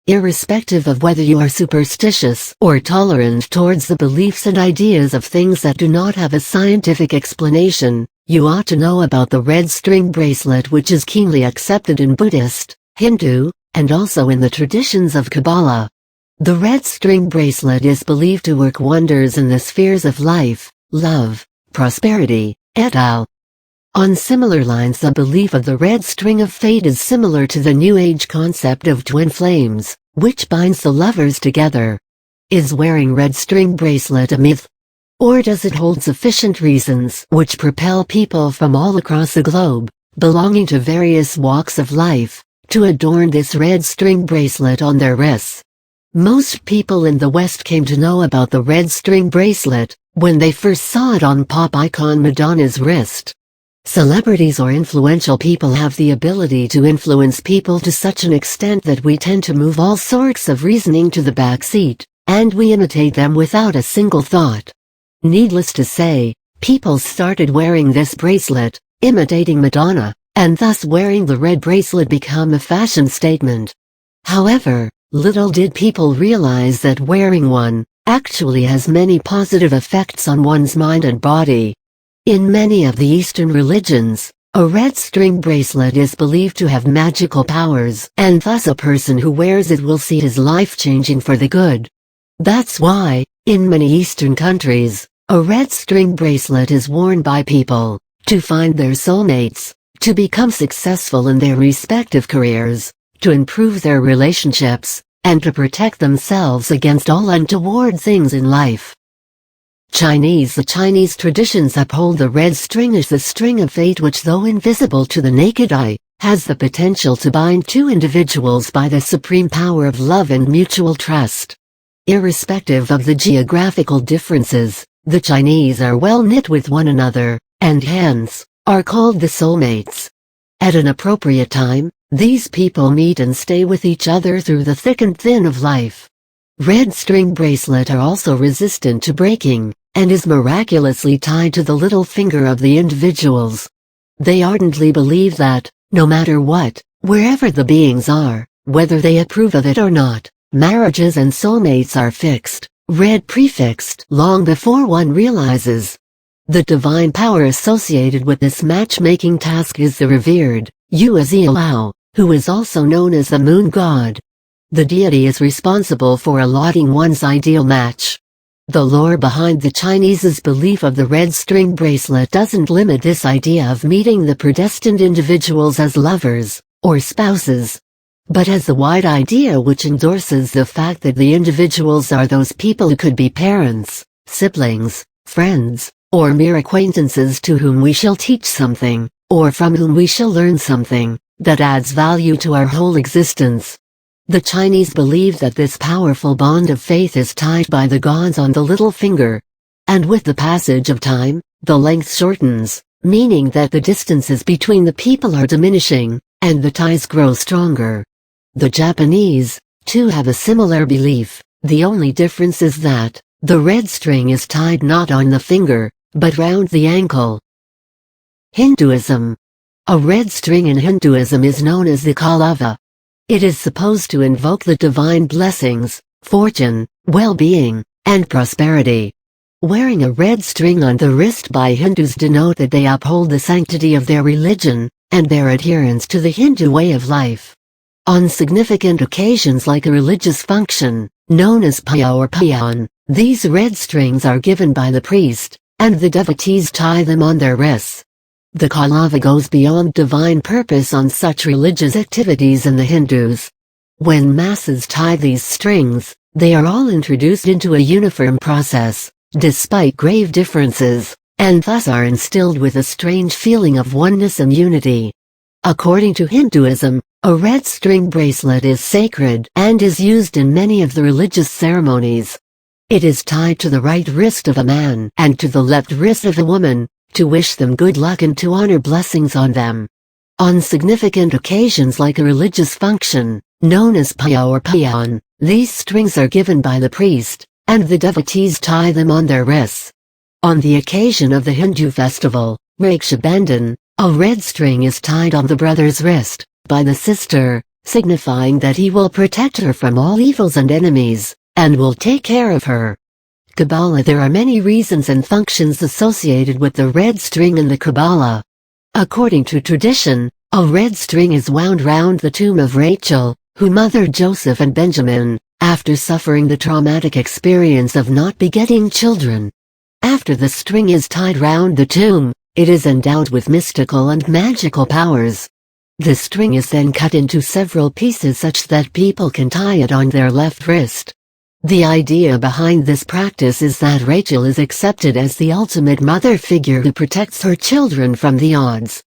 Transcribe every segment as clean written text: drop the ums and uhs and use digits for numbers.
Irrespective of whether you are superstitious or tolerant towards the beliefs and ideas of things that do not have a scientific explanation, you ought to know about the red string bracelet, which is keenly accepted in Buddhist, Hindu, and also in the traditions of Kabbalah. The red string bracelet is believed to work wonders in the spheres of life, love, prosperity, et al. On similar lines, the belief of the red string of fate is similar to the New Age concept of twin flames, which binds the lovers together. Is wearing red string bracelet a myth? Or does it hold sufficient reasons which propel people from all across the globe, belonging to various walks of life, to adorn this red string bracelet on their wrists? Most people in the West came to know about the red string bracelet when they first saw it on pop icon Madonna's wrist. Celebrities or influential people have the ability to influence people to such an extent that we tend to move all sorts of reasoning to the back seat, and we imitate them without a single thought. Needless to say, people started wearing this bracelet, imitating Madonna, and thus wearing the red bracelet became a fashion statement. However, little did people realize that wearing one actually has many positive effects on one's mind and body. In many of the Eastern religions, a red string bracelet is believed to have magical powers, and thus a person who wears it will see his life changing for the good. That's why, in many Eastern countries, a red string bracelet is worn by people to find their soulmates, to become successful in their respective careers, to improve their relationships, and to protect themselves against all untoward things in life. The Chinese traditions uphold the red string as the string of fate, which, though invisible to the naked eye, has the potential to bind two individuals by the supreme power of love and mutual trust. Irrespective of the geographical differences, the Chinese are well knit with one another, and hence, are called the soulmates. At an appropriate time, these people meet and stay with each other through the thick and thin of life. Red string bracelets are also resistant to breaking, and is miraculously tied to the little finger of the individuals. They ardently believe that, no matter what, wherever the beings are, whether they approve of it or not, marriages and soulmates are fixed, prefixed long before one realizes. The divine power associated with this matchmaking task is the revered Yuezhi, who is also known as the moon god. The deity is responsible for allotting one's ideal match. The lore behind the Chinese's belief of the red string bracelet doesn't limit this idea of meeting the predestined individuals as lovers, or spouses, but as a wide idea which endorses the fact that the individuals are those people who could be parents, siblings, friends, or mere acquaintances to whom we shall teach something, or from whom we shall learn something, that adds value to our whole existence. The Chinese believe that this powerful bond of faith is tied by the gods on the little finger. And with the passage of time, the length shortens, meaning that the distances between the people are diminishing, and the ties grow stronger. The Japanese, too, have a similar belief. The only difference is that the red string is tied not on the finger, but round the ankle. Hinduism. A red string in Hinduism is known as the kalava. It is supposed to invoke the divine blessings, fortune, well-being, and prosperity. Wearing a red string on the wrist by Hindus denote that they uphold the sanctity of their religion, and their adherence to the Hindu way of life. On significant occasions like a religious function, known as puja or pujan, these red strings are given by the priest, and the devotees tie them on their wrists. The kalava goes beyond divine purpose on such religious activities in the Hindus. When masses tie these strings, they are all introduced into a uniform process, despite grave differences, and thus are instilled with a strange feeling of oneness and unity. According to Hinduism, a red string bracelet is sacred and is used in many of the religious ceremonies. It is tied to the right wrist of a man and to the left wrist of a woman, to wish them good luck and to honor blessings on them. On significant occasions like a religious function, known as puja or pujan, these strings are given by the priest, and the devotees tie them on their wrists. On the occasion of the Hindu festival, Raksha Bandhan, a red string is tied on the brother's wrist, by the sister, signifying that he will protect her from all evils and enemies, and will take care of her. Kabbalah. There are many reasons and functions associated with the red string in the Kabbalah. According to tradition, a red string is wound round the tomb of Rachel, who mothered Joseph and Benjamin, after suffering the traumatic experience of not begetting children. After the string is tied round the tomb, it is endowed with mystical and magical powers. The string is then cut into several pieces such that people can tie it on their left wrist. The idea behind this practice is that Rachel is accepted as the ultimate mother figure who protects her children from the odds.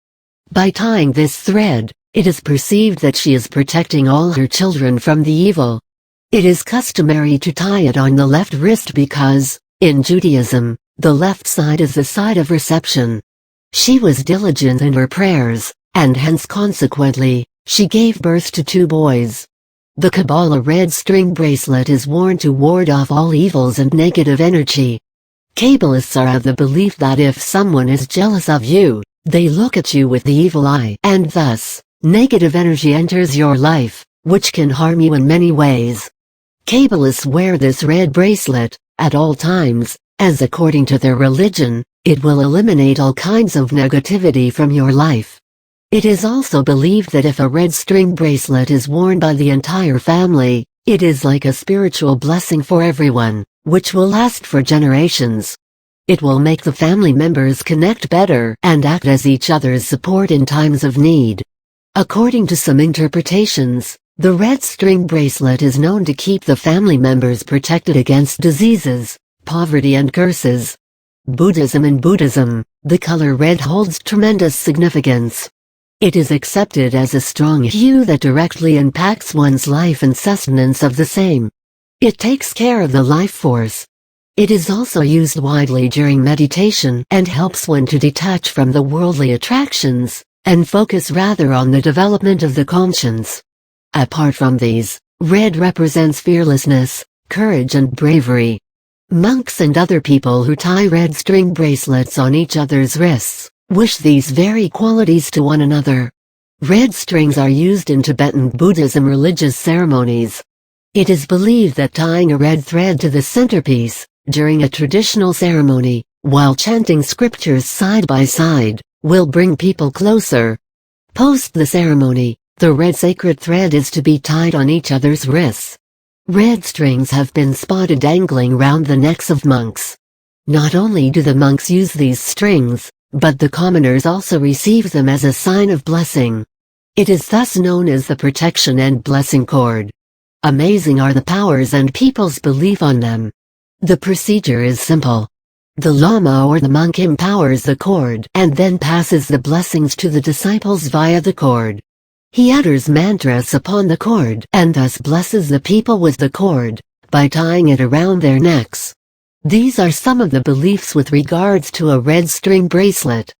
By tying this thread, it is perceived that she is protecting all her children from the evil. It is customary to tie it on the left wrist because, in Judaism, the left side is the side of reception. She was diligent in her prayers, and hence consequently, she gave birth to 2 boys. The Kabbalah red string bracelet is worn to ward off all evils and negative energy. Kabbalists are of the belief that if someone is jealous of you, they look at you with the evil eye, and thus, negative energy enters your life, which can harm you in many ways. Kabbalists wear this red bracelet, at all times, as according to their religion, it will eliminate all kinds of negativity from your life. It is also believed that if a red string bracelet is worn by the entire family, it is like a spiritual blessing for everyone, which will last for generations. It will make the family members connect better and act as each other's support in times of need. According to some interpretations, the red string bracelet is known to keep the family members protected against diseases, poverty and curses. In Buddhism, the color red holds tremendous significance. It is accepted as a strong hue that directly impacts one's life and sustenance of the same. It takes care of the life force. It is also used widely during meditation and helps one to detach from the worldly attractions, and focus rather on the development of the conscience. Apart from these, red represents fearlessness, courage and bravery. Monks and other people who tie red string bracelets on each other's wrists wish these very qualities to one another. Red strings are used in Tibetan Buddhism religious ceremonies. It is believed that tying a red thread to the centerpiece, during a traditional ceremony, while chanting scriptures side by side, will bring people closer. Post the ceremony, the red sacred thread is to be tied on each other's wrists. Red strings have been spotted dangling round the necks of monks. Not only do the monks use these strings, but the commoners also receive them as a sign of blessing. It is thus known as the protection and blessing cord. Amazing are the powers and people's belief on them. The procedure is simple. The Lama or the monk empowers the cord and then passes the blessings to the disciples via the cord. He utters mantras upon the cord and thus blesses the people with the cord, by tying it around their necks. These are some of the beliefs with regards to a red string bracelet.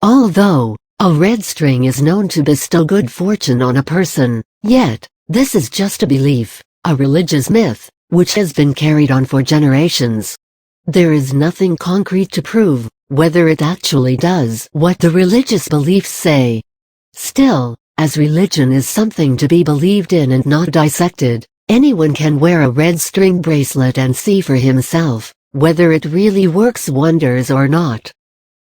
Although a red string is known to bestow good fortune on a person, yet, this is just a belief, a religious myth, which has been carried on for generations. There is nothing concrete to prove whether it actually does what the religious beliefs say. Still, as religion is something to be believed in and not dissected, anyone can wear a red string bracelet and see for himself whether it really works wonders or not.